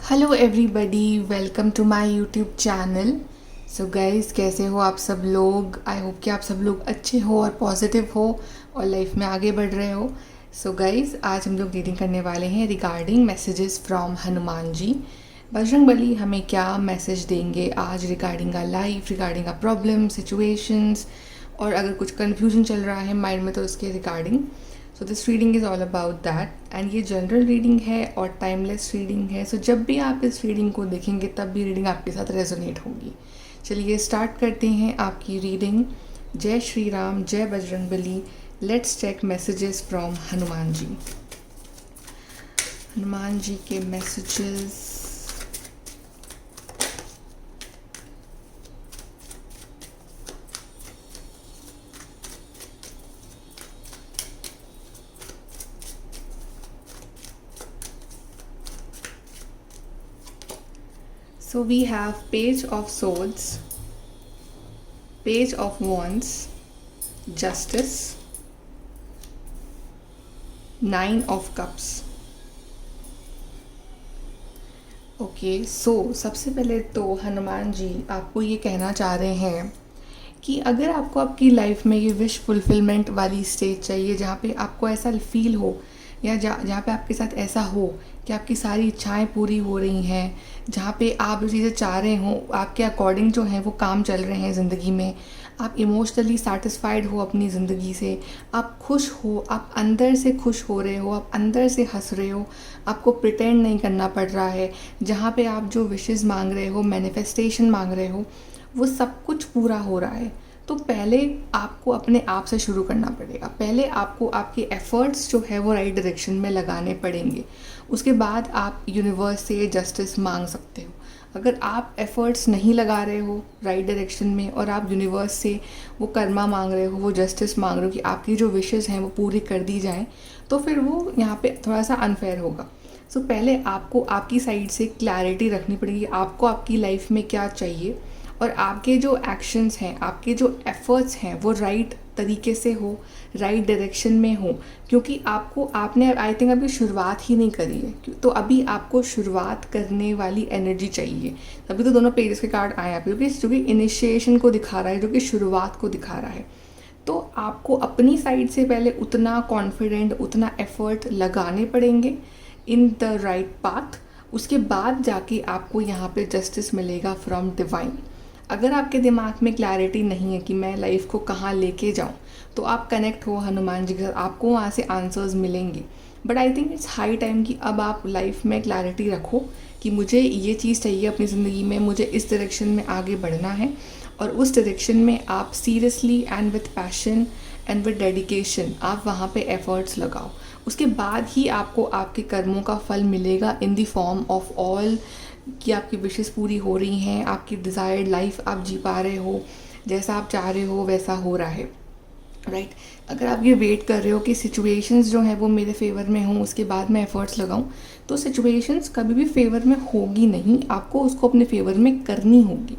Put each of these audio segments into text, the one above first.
Hello everybody, welcome to my YouTube channel. So guys, कैसे हो आप सब लोग? आई होप कि आप सब लोग अच्छे हो और पॉजिटिव हो और लाइफ में आगे बढ़ रहे हो। सो गाइस, आज हम लोग रीडिंग करने वाले हैं regarding messages from Hanuman ji. Bajrangbali हमें क्या मैसेज देंगे आज regarding our life, regarding our problem situations, और अगर कुछ कन्फ्यूजन चल रहा है माइंड में तो उसके regarding. So this reading is all about that, and ये जनरल रीडिंग है और टाइमलेस रीडिंग है। सो जब भी आप इस रीडिंग को देखेंगे तब भी रीडिंग आपके साथ रेजोनेट होगी। चलिए स्टार्ट करते हैं आपकी रीडिंग। जय श्री राम, जय Bajrangbali. Let's check messages from Hanuman ji. Hanuman ji के messages. So we have Page of Swords, Page of Wands, Justice, Nine of Cups. Okay, so सबसे पहले तो हनुमान जी आपको ये कहना चाह रहे हैं कि अगर आपको आपकी लाइफ में ये विश फुलफिलमेंट वाली स्टेज चाहिए जहाँ पे आपको ऐसा फील हो, या जहाँ पे आपके साथ ऐसा हो कि आपकी सारी इच्छाएं पूरी हो रही हैं, जहाँ पे आप जो चीज़ें चाह रहे हो आपके अकॉर्डिंग जो हैं वो काम चल रहे हैं ज़िंदगी में, आप इमोशनली सेटिस्फाइड हो अपनी ज़िंदगी से, आप खुश हो, आप अंदर से खुश हो रहे हो, आप अंदर से हंस रहे हो, आपको प्रिटेंड नहीं करना पड़ रहा है, जहाँ पे आप जो विशेज़ मांग रहे हो, मैनिफेस्टेशन मांग रहे हो, वो सब कुछ पूरा हो रहा है, तो पहले आपको अपने आप से शुरू करना पड़ेगा। पहले आपको आपके एफ़र्ट्स जो है वो राइट डायरेक्शन में लगाने पड़ेंगे। उसके बाद आप यूनिवर्स से जस्टिस मांग सकते हो। अगर आप एफ़र्ट्स नहीं लगा रहे हो राइट डायरेक्शन में और आप यूनिवर्स से वो कर्मा मांग रहे हो, वो जस्टिस मांग रहे हो कि आपकी जो विशेज़ हैं वो पूरी कर दी जाएँ, तो फिर वो यहाँ पे थोड़ा सा अनफेयर होगा। सो पहले आपको आपकी साइड से क्लैरिटी रखनी पड़ेगी, आपको आपकी लाइफ में क्या चाहिए, और आपके जो एक्शंस हैं, आपके जो एफ़र्ट्स हैं वो राइट तरीके से हो, राइट डायरेक्शन में हो, क्योंकि आपने आई थिंक अभी शुरुआत ही नहीं करी है, तो अभी आपको शुरुआत करने वाली एनर्जी चाहिए। तभी तो दोनों पेजेस के कार्ड आए हैं, क्योंकि जो कि इनिशिएशन को दिखा रहा है, जो कि शुरुआत को दिखा रहा है। तो आपको अपनी साइड से पहले उतना कॉन्फिडेंट, उतना एफ़र्ट लगाने पड़ेंगे इन द राइट पाथ। उसके बाद जाके आपको यहाँ पे जस्टिस मिलेगा फ्रॉम डिवाइन। अगर आपके दिमाग में क्लैरिटी नहीं है कि मैं लाइफ को कहाँ लेके जाऊँ, तो आप कनेक्ट हो हनुमान जी के साथ, आपको वहाँ से आंसर्स मिलेंगे। But I think it's high time कि अब आप लाइफ में क्लैरिटी रखो कि मुझे ये चीज़ चाहिए अपनी ज़िंदगी में, मुझे इस डायरेक्शन में आगे बढ़ना है, और उस डायरेक्शन में आप seriously and with passion and with dedication आप वहाँ पे एफर्ट्स लगाओ। उसके बाद ही आपको आपके कर्मों का फल मिलेगा in the form of all कि आपकी विशेस पूरी हो रही हैं, आपकी डिज़ायर्ड लाइफ आप जी पा रहे हो, जैसा आप चाह रहे हो वैसा हो रहा है, राइट। अगर आप ये वेट कर रहे हो कि सिचुएशंस जो है वो मेरे फेवर में हों, उसके बाद मैं एफ़र्ट्स लगाऊं, तो सिचुएशंस कभी भी फेवर में होगी नहीं, आपको उसको अपने फेवर में करनी होगी।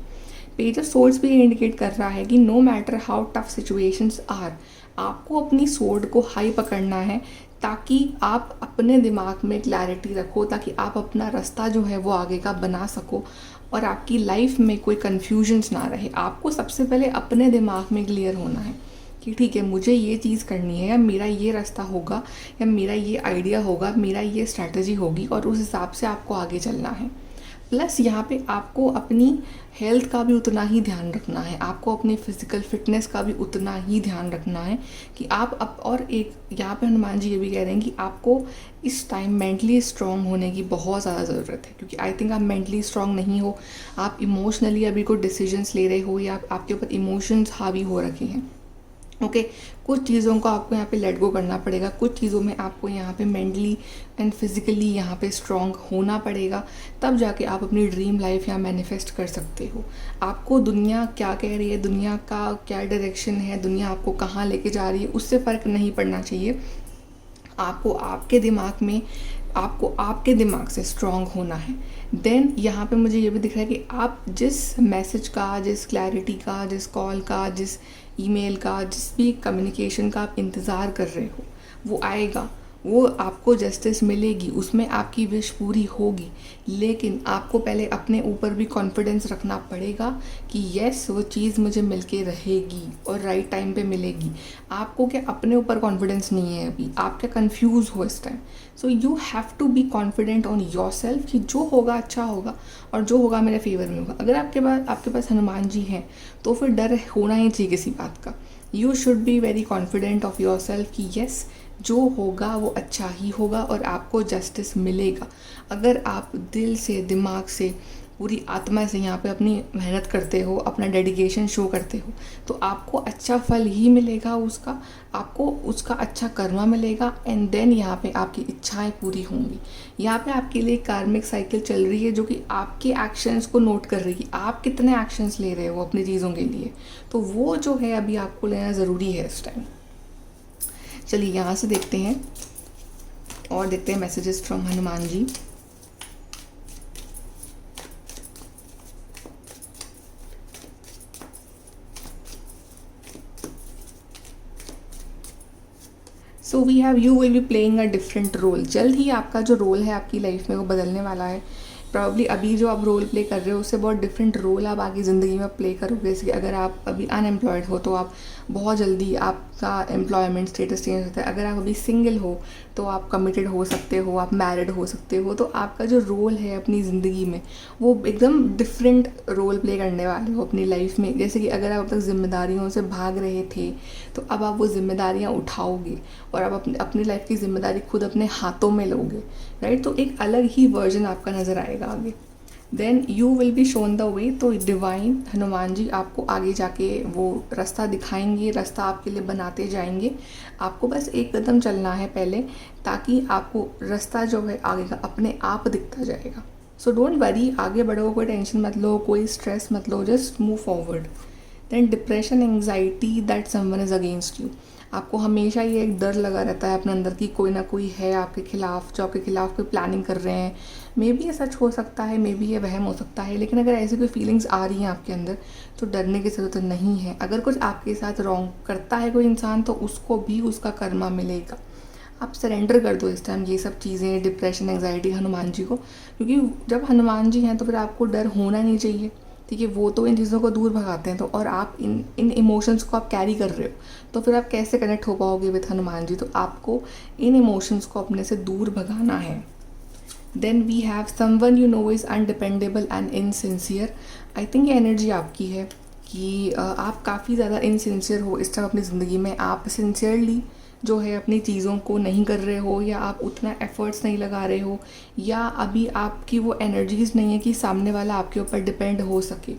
पेज ऑफ सोर्ड्स भी इंडिकेट कर रहा है कि no matter how tough situations are, आपको अपनी सोर्ड को हाई पकड़ना है, ताकि आप अपने दिमाग में क्लैरिटी रखो, ताकि आप अपना रास्ता जो है वो आगे का बना सको और आपकी लाइफ में कोई कन्फ्यूजन्स ना रहे। आपको सबसे पहले अपने दिमाग में क्लियर होना है कि ठीक है, मुझे ये चीज़ करनी है, या मेरा ये रास्ता होगा, या मेरा ये आइडिया होगा, मेरा ये स्ट्रैटेजी होगी, और उस हिसाब से आपको आगे चलना है। प्लस यहाँ पे आपको अपनी हेल्थ का भी उतना ही ध्यान रखना है, आपको अपनी फ़िज़िकल फिटनेस का भी उतना ही ध्यान रखना है कि आप अब, और एक यहाँ पे हनुमान जी ये भी कह रहे हैं कि आपको इस टाइम मेंटली स्ट्रॉन्ग होने की बहुत ज़्यादा ज़रूरत है, क्योंकि आई थिंक आप मेंटली स्ट्रॉन्ग नहीं हो, आप इमोशनली अभी कोई डिसीजंस ले रहे हो, या आपके ऊपर इमोशंस हावी हो रखे हैं। ओके, कुछ चीज़ों को आपको यहाँ पे लेट गो करना पड़ेगा, कुछ चीज़ों में आपको यहाँ पे मेंटली एंड फिज़िकली यहाँ पे स्ट्रॉन्ग होना पड़ेगा, तब जाके आप अपनी ड्रीम लाइफ यहाँ मैनिफेस्ट कर सकते हो। आपको दुनिया क्या कह रही है, दुनिया का क्या डायरेक्शन है, दुनिया आपको कहाँ लेके जा रही है, उससे फ़र्क नहीं पड़ना चाहिए। आपको आपके दिमाग से स्ट्रॉन्ग होना है। देन यहाँ पे मुझे ये भी दिख रहा है कि आप जिस मैसेज का, जिस क्लैरिटी का, जिस कॉल का, जिस ईमेल का, जिस भी कम्युनिकेशन का आप इंतज़ार कर रहे हो, वो आएगा। वो आपको जस्टिस मिलेगी, उसमें आपकी विश पूरी होगी, लेकिन आपको पहले अपने ऊपर भी कॉन्फिडेंस रखना पड़ेगा कि यस वो चीज़ मुझे मिलके रहेगी और राइट टाइम पे मिलेगी। आपको क्या अपने ऊपर कॉन्फिडेंस नहीं है अभी, आप क्या कंफ्यूज हो इस time. So you have to be confident on yourself कि जो होगा अच्छा होगा और जो होगा मेरे फेवर में होगा। अगर आपके पास हनुमान जी हैं तो फिर डर होना ही चाहिए किसी बात का। You should be very confident of your self कि येस जो होगा वो अच्छा ही होगा और आपको जस्टिस मिलेगा। अगर आप दिल से, दिमाग से, पूरी आत्मा से यहाँ पे अपनी मेहनत करते हो, अपना डेडिकेशन शो करते हो, तो आपको अच्छा फल ही मिलेगा उसका, आपको उसका अच्छा कर्मा मिलेगा। एंड देन यहाँ पे आपकी इच्छाएं पूरी होंगी। यहाँ पे आपके लिए कार्मिक साइकिल चल रही है जो कि आपके एक्शंस को नोट कर रही है, आप कितने एक्शंस ले रहे हो अपनी चीज़ों के लिए। तो वो जो है अभी आपको लेना ज़रूरी है इस टाइम। चलिए यहाँ से देखते हैं और देखते हैं messages from Hanuman ji. So we have you will be playing a different role. जल्द ही आपका जो रोल है आपकी लाइफ में वो बदलने वाला है। प्रॉब्ली अभी जो आप रोल प्ले कर रहे हो उससे बहुत डिफरेंट रोल आप आगे ज़िंदगी में प्ले करोगे। जैसे कि अगर आप अभी अनएम्प्लॉयड हो तो आप बहुत जल्दी आपका एम्प्लॉयमेंट स्टेटस चेंज होता है। अगर आप अभी सिंगल हो तो आप कमिटेड हो सकते हो, आप मैरिड हो सकते हो। तो आपका जो रोल है अपनी ज़िंदगी में वो एकदम डिफरेंट रोल प्ले करने वाले हो अपनी लाइफ में। जैसे कि अगर आप अब तक जिम्मेदारियों से भाग रहे थे तो अब आप वो जिम्मेदारियाँ उठाओगे और आप अपनी लाइफ की जिम्मेदारी खुद अपने हाथों में लोगे, राइट। तो एक अलग ही वर्जन आपका नज़र आएगा आगे। Then you will be shown the way. तो डिवाइन हनुमान जी आपको आगे जाके वो रास्ता दिखाएंगे, रास्ता आपके लिए बनाते जाएंगे। आपको बस एक कदम चलना है पहले, ताकि आपको रास्ता जो है आगे का अपने आप दिखता जाएगा। सो डोंट वरी, आगे बढ़ो, कोई टेंशन मत लो, कोई स्ट्रेस मत लो, just move forward. Then depression, anxiety that someone is against you. आपको हमेशा ये एक डर लगा रहता है अपने अंदर की कोई ना कोई है आपके खिलाफ, जो आपके खिलाफ कोई प्लानिंग कर रहे हैं। मे बी ये सच हो सकता है, मे बी ये वहम हो सकता है, लेकिन अगर ऐसी कोई फीलिंग्स आ रही हैं आपके अंदर तो डरने की ज़रूरत नहीं है। अगर कुछ आपके साथ रॉन्ग करता है कोई इंसान तो उसको भी उसका कर्मा मिलेगा। आप सरेंडर कर दो इस टाइम ये सब चीज़ें, डिप्रेशन, एंग्जाइटी हनुमान जी को, क्योंकि जब हनुमान जी हैं तो फिर आपको डर होना नहीं चाहिए। ठीक है, वो तो इन चीज़ों को दूर भगाते हैं, तो और आप इन इमोशंस को आप कैरी कर रहे हो तो फिर आप कैसे कनेक्ट हो पाओगे विद हनुमान जी। तो आपको इन इमोशंस को अपने से दूर भगाना है। Then we have someone you know is undependable and insincere. I think ये एनर्जी आपकी है कि आप काफ़ी ज़्यादा इनसिंसियर हो इस टाइम अपनी ज़िंदगी में। आप सिंसियरली जो है अपनी चीज़ों को नहीं कर रहे हो, या आप उतना एफर्ट्स नहीं लगा रहे हो, या अभी आपकी वो एनर्जीज़ नहीं है कि सामने वाला आपके ऊपर डिपेंड हो सके।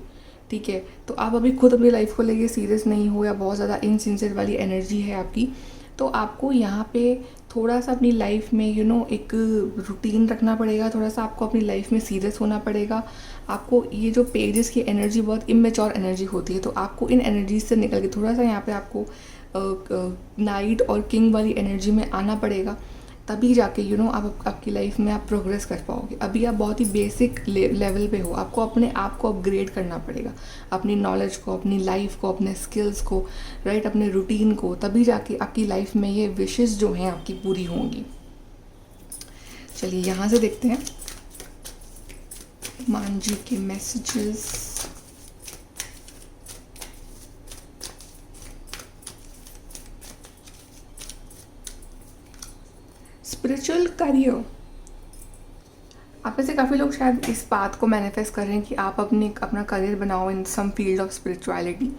ठीक है, तो आप अभी खुद अपनी लाइफ को लेके सीरियस नहीं हो, या बहुत ज़्यादा इनसिंसियर वाली एनर्जी है आपकी। तो आपको यहाँ पे थोड़ा सा अपनी लाइफ में एक रूटीन रखना पड़ेगा, थोड़ा सा आपको अपनी लाइफ में सीरियस होना पड़ेगा। आपको ये जो पेजेस की एनर्जी बहुत इमेच्योर एनर्जी होती है, तो आपको इन एनर्जीज से निकल के थोड़ा सा यहाँ पे आपको नाइट और किंग वाली एनर्जी में आना पड़ेगा। तभी जाके आप आपकी लाइफ में आप प्रोग्रेस कर पाओगे। अभी आप बहुत ही बेसिक लेवल पे हो, आपको अपने आप को अपग्रेड करना पड़ेगा, अपनी नॉलेज को, अपनी लाइफ को, अपने स्किल्स को, राइट, अपने रूटीन को। तभी जाके आपकी लाइफ में ये विशेस जो हैं आपकी पूरी होंगी। चलिए यहाँ से देखते हैं हनुमान जी के मैसेजेस। स्पिरिचुअल करियर, आप में से काफ़ी लोग शायद इस बात को मैनिफेस्ट कर रहे हैं कि आप अपना करियर बनाओ इन सम फील्ड ऑफ स्पिरिचुअलिटी,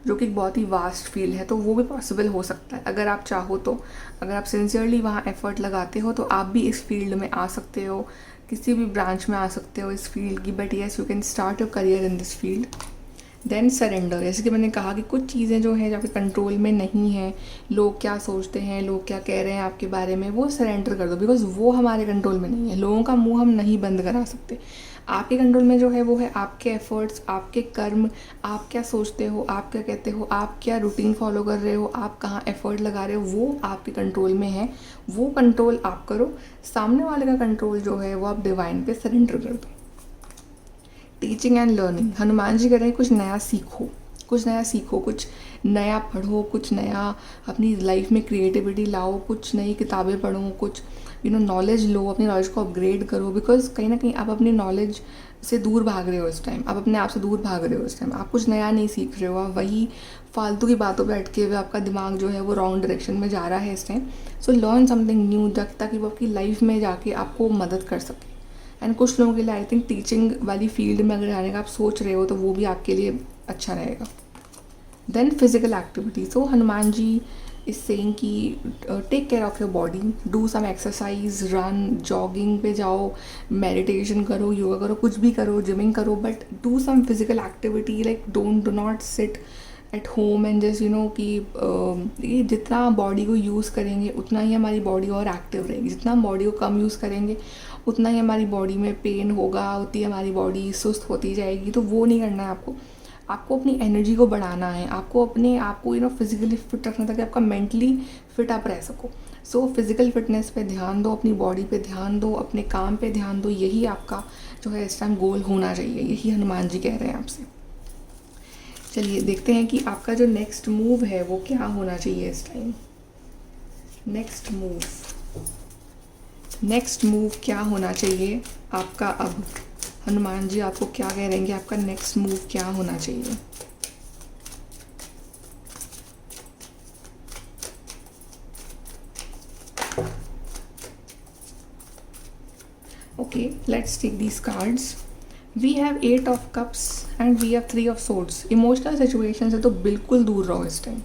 जो कि एक बहुत ही वास्ट फील्ड है। तो वो भी पॉसिबल हो सकता है अगर आप चाहो तो। अगर आप सिंसियरली वहाँ एफर्ट लगाते हो तो आप भी इस फील्ड में आ सकते हो, किसी भी ब्रांच में आ सकते हो इस फील्ड की। But yes, you can start your career in this field. Then surrender, जैसे कि मैंने कहा कि कुछ चीज़ें जो हैं जो आपके कंट्रोल में नहीं है, लोग क्या सोचते हैं, लोग क्या कह रहे हैं आपके बारे में, वो सरेंडर कर दो। बिकॉज वो हमारे कंट्रोल में नहीं है। लोगों का मुंह हम नहीं बंद करा सकते। आपके कंट्रोल में जो है वो है आपके एफर्ट्स, आपके कर्म, आप क्या सोचते हो, आप क्या कहते हो, आप क्या रूटीन फॉलो कर रहे हो, आप कहाँ एफर्ट लगा रहे हो, वो आपके कंट्रोल में है। वो कंट्रोल आप करो। सामने वाले का कंट्रोल जो है वो आप डिवाइन पे सरेंडर कर दो। Teaching and learning, Hanuman ji कह रहे हैं कुछ नया सीखो, कुछ नया सीखो, कुछ नया पढ़ो, कुछ नया अपनी लाइफ में क्रिएटिविटी लाओ, कुछ नई किताबें पढ़ो, कुछ नॉलेज लो, अपनी नॉलेज को अपग्रेड करो। बिकॉज कहीं ना कहीं आप अपनी नॉलेज से दूर भाग रहे हो इस टाइम, आप अपने आप से दूर भाग रहे हो इस टाइम, आप कुछ नया नहीं सीख रहे हो, आप वही फालतू की बातों पे अटके हुए, आपका दिमाग जो है वो रॉन्ग डायरेक्शन में जा रहा है इस time. So learn something new, ताकि वो आपकी लाइफ में जाके आपको मदद कर सके। एंड कुछ लोगों के लिए आई थिंक टीचिंग वाली फील्ड में अगर जाने का आप सोच रहे हो तो वो भी आपके लिए अच्छा रहेगा। Then physical activity, so Hanuman ji is saying कि take care of your body, do some exercise, run, jogging पे जाओ, मेडिटेशन करो, योगा करो, कुछ भी करो, जिमिंग करो, but do some physical activity. Like do not sit at home and just कि ये जितना बॉडी को यूज़ करेंगे उतना ही हमारी बॉडी और एक्टिव रहेगी। जितना हम बॉडी को कम यूज़ करेंगे उतना ही हमारी बॉडी में पेन होगा, उतनी हमारी बॉडी सुस्त होती जाएगी। तो वो नहीं करना है आपको। आपको अपनी एनर्जी को बढ़ाना है, आपको अपने आप को फिजिकली फिट रखना ताकि आपका मेंटली फिट आप रह सको। सो फिजिकल फिटनेस पे ध्यान दो, अपनी बॉडी पे ध्यान दो, अपने काम पे ध्यान दो। यही आपका जो है इस टाइम गोल होना चाहिए। यही हनुमान जी कह रहे हैं आपसे। चलिए देखते हैं कि आपका जो नेक्स्ट मूव है वो क्या होना चाहिए इस टाइम। नेक्स्ट मूव क्या होना चाहिए आपका अब? हनुमान जी आपको क्या कह रहे हैं कि आपका नेक्स्ट मूव क्या होना चाहिए? Okay, let's take these cards. We have 8 of cups and we have 3 of swords. Emotional situation से तो बिल्कुल दूर रहो इस टाइम।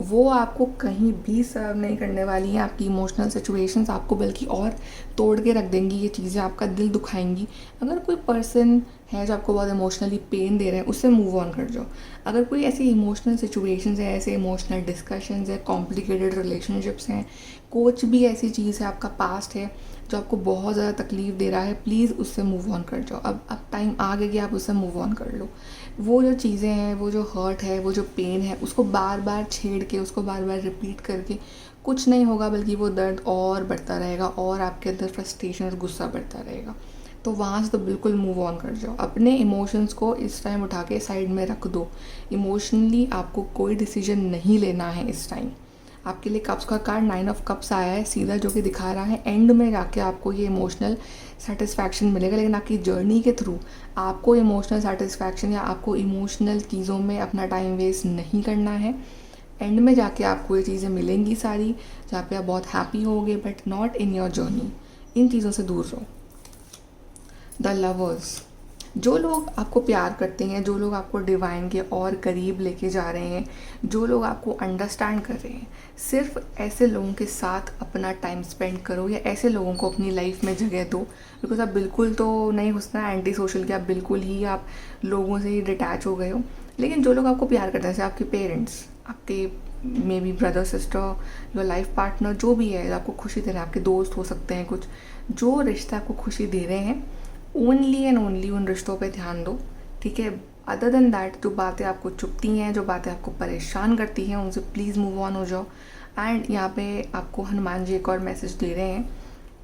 वो आपको कहीं भी सर्व नहीं करने वाली हैं। आपकी इमोशनल सिचुएशंस आपको बल्कि और तोड़ के रख देंगी। ये चीज़ें आपका दिल दुखाएंगी। अगर कोई पर्सन है जो आपको बहुत इमोशनली पेन दे रहे हैं, उससे मूव ऑन कर जाओ। अगर कोई ऐसी इमोशनल सिचुएशंस है, ऐसे इमोशनल डिस्कशंस है, कॉम्प्लिकेटेड रिलेशनशिप्स हैं, कुछ भी ऐसी चीज़ है, आपका पास्ट है जो आपको बहुत ज़्यादा तकलीफ़ दे रहा है, प्लीज़ उससे मूव ऑन कर जाओ। अब टाइम आ गया कि आप उससे मूव ऑन कर लो। वो जो चीज़ें हैं, वो जो हर्ट है, वो जो पेन है, उसको बार बार छेड़ के, उसको बार बार रिपीट करके कुछ नहीं होगा, बल्कि वो दर्द और बढ़ता रहेगा और आपके अंदर फ्रस्ट्रेशन और गुस्सा बढ़ता रहेगा। तो वहाँ से तो बिल्कुल मूव ऑन कर जाओ। अपने इमोशंस को इस टाइम उठा के साइड में रख दो। इमोशनली आपको कोई डिसीजन नहीं लेना है इस टाइम। आपके लिए कप्स का कार्ड 9 ऑफ कप्स आया है सीधा, जो कि दिखा रहा है एंड में जाके आपको ये इमोशनल सेटिस्फैक्शन मिलेगा। लेकिन आपकी जर्नी के थ्रू आपको इमोशनल सेटिस्फैक्शन या आपको इमोशनल चीज़ों में अपना टाइम वेस्ट नहीं करना है। एंड में जाके आपको ये चीज़ें मिलेंगी सारी, जहाँ पे आप बहुत हैप्पी होगे, but not in your journey. इन चीज़ों से दूर रहो। द लवर्स, जो लोग आपको प्यार करते हैं, जो लोग आपको डिवाइन के और करीब लेके जा रहे हैं, जो लोग आपको अंडरस्टैंड कर रहे हैं, सिर्फ ऐसे लोगों के साथ अपना टाइम स्पेंड करो या ऐसे लोगों को अपनी लाइफ में जगह दो। बिकॉज आप बिल्कुल तो नहीं घुसना एंटी सोशल के, आप बिल्कुल ही आप लोगों से ही डिटैच हो गए हो। लेकिन जो लोग आपको प्यार करते हैं, जैसे आपके पेरेंट्स, आपके may be brother sister, your life partner, जो भी है आपको खुशी दे रहे हैं, आपके दोस्त हो सकते हैं, कुछ जो रिश्ते आपको खुशी दे रहे हैं, ओनली एंड ओनली उन रिश्तों पे ध्यान दो। ठीक है, अदर देन दैट जो बातें आपको चुभती हैं, जो बातें आपको परेशान करती हैं, उनसे प्लीज़ मूव ऑन हो जाओ। एंड यहाँ पे आपको हनुमान जी एक और मैसेज दे रहे हैं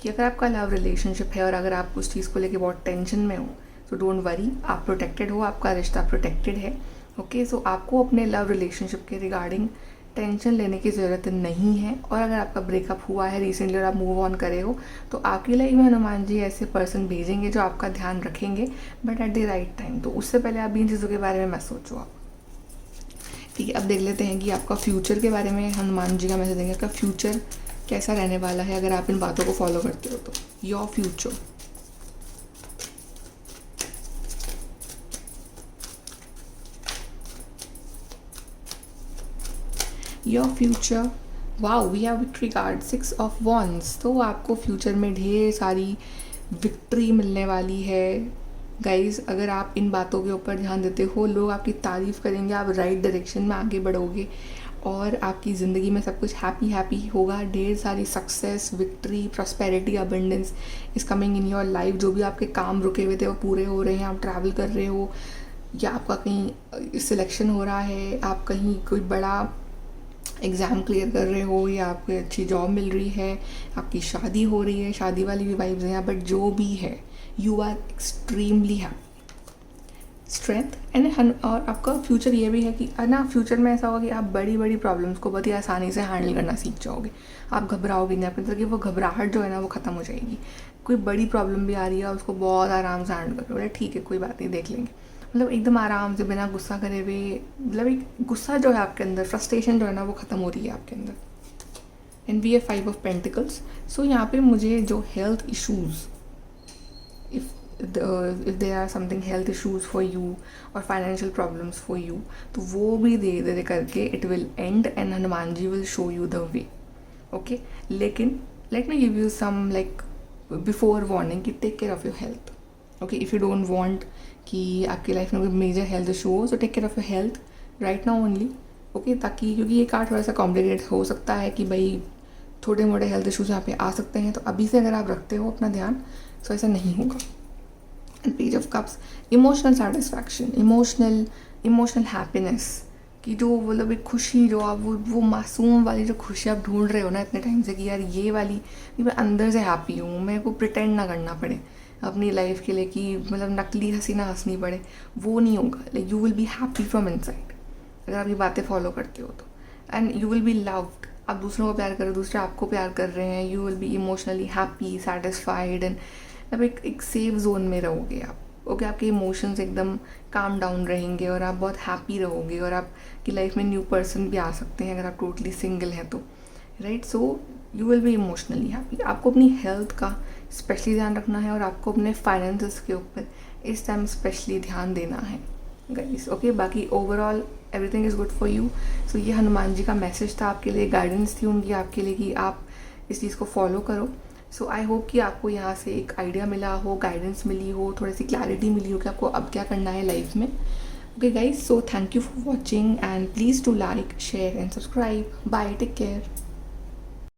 कि अगर आपका लव रिलेशनशिप है और अगर आप उस चीज़ को लेके बहुत टेंशन में हो, तो डोंट वरी, आप प्रोटेक्टेड हो, आपका रिश्ता प्रोटेक्टेड है। ओके, सो आपको अपने लव रिलेशनशिप के रिगार्डिंग टेंशन लेने की ज़रूरत नहीं है। और अगर आपका ब्रेकअप हुआ है रिसेंटली और आप मूव ऑन करे हो, तो आपके लाइफ में हनुमान जी ऐसे पर्सन भेजेंगे जो आपका ध्यान रखेंगे, but at the right time. तो उससे पहले आप इन चीज़ों के बारे में मत सोचो आप। ठीक है, अब देख लेते हैं कि आपका फ्यूचर के बारे में हनुमान जी का मैसेज देंगे। आपका फ्यूचर कैसा रहने वाला है अगर आप इन बातों को फॉलो करते हो तो। Your future, your future, wow, we have victory card, 6 of wands. तो आपको फ्यूचर में ढेर सारी विक्ट्री मिलने वाली है गाइज। अगर आप इन बातों के ऊपर ध्यान देते हो, लोग आपकी तारीफ़ करेंगे, आप राइट डायरेक्शन में आगे बढ़ोगे और आपकी ज़िंदगी में सब कुछ हैप्पी हैप्पी होगा। ढेर सारी success, victory, prosperity, abundance is coming in your life. जो भी आपके काम रुके हुए थे वो पूरे हो रहे हैं, आप ट्रैवल कर रहे हो, या आपका कहीं सिलेक्शन हो रहा है, आप कहीं कोई बड़ा एग्ज़ाम क्लियर कर रहे हो, या आपको अच्छी जॉब मिल रही है, आपकी शादी हो रही है, शादी वाली भी वाइब्स हैं, बट जो भी है, you are extremely happy. Strength and और आपका फ्यूचर ये भी है कि ना फ्यूचर में ऐसा होगा कि आप बड़ी बड़ी प्रॉब्लम्स को बहुत ही आसानी से हैंडल करना सीख जाओगे। आप घबराओगे नहीं, अपने तरह की वो घबराहट जो है ना वो ख़त्म हो जाएगी। कोई बड़ी प्रॉब्लम भी आ रही है उसको बहुत आराम से हैंडल करोगे, ठीक है कोई बात नहीं देख लेंगे, मतलब एकदम आराम से बिना गुस्सा करे हुए, मतलब एक गुस्सा जो है आपके अंदर, फ्रस्ट्रेशन जो है ना वो ख़त्म हो रही है आपके अंदर। एंड वी है 5 ऑफ पेंटिकल्स। सो यहाँ पे मुझे जो health issues, if there are something health issues for you or financial problems for you, तो वो भी धीरे धीरे करके it will end and Hanuman ji will show you the way. Okay, लेकिन let me give you some like before warning कि take care of your health. Okay, if you don't want कि आपकी लाइफ में कोई मेजर हेल्थ इशू हो, so take care of your health right now only. Okay, ताकि क्योंकि ये card थोड़ा सा कॉम्प्लिकेटेड हो सकता है कि भाई थोड़े मोटे हेल्थ इशूज़ यहाँ पे आ सकते हैं, तो अभी से अगर आप रखते हो अपना ध्यान तो ऐसा नहीं होगा। And page of cups, emotional satisfaction, emotional happiness कि जो मतलब एक खुशी जो आप वो मासूम वाली जो खुशी आप ढूंढ रहे हो ना इतने टाइम से कि यार ये वाली कि मैं अंदर से हैप्पी हूँ, मेरे को प्रिटेंड ना करना पड़े अपनी लाइफ के लिए कि मतलब नकली हंसी ना हंसनी पड़े, वो नहीं होगा। Like you will be happy from inside अगर आप ये बातें फॉलो करते हो तो। And you will be loved, आप दूसरों को प्यार कर रहे हो, दूसरे आपको प्यार कर रहे हैं, you will B emotionally happy, satisfied and अब एक सेफ जोन में रहोगे आप। ओके, आपके इमोशंस एकदम काम डाउन रहेंगे और आप बहुत हैप्पी रहोगे और आपकी लाइफ में न्यू पर्सन भी आ सकते हैं अगर आप टोटली सिंगल हैं तो, right. So you will B emotionally happy. आपको अपनी हेल्थ का स्पेशली ध्यान रखना है और आपको अपने फाइनेंसेस के ऊपर इस टाइम स्पेशली ध्यान देना है गाइस। ओके, बाकी overall everything is good for you. So ये हनुमान जी का मैसेज था आपके लिए, गाइडेंस थी उनकी आपके लिए कि आप इस चीज़ को फॉलो करो। सो आई होप कि आपको यहाँ से एक आइडिया मिला हो, गाइडेंस मिली हो, थोड़ी सी क्लैरिटी मिली हो कि आपको अब क्या करना है लाइफ में। Okay guys, so thank you for watching and please to like, share and subscribe. Bye, take care.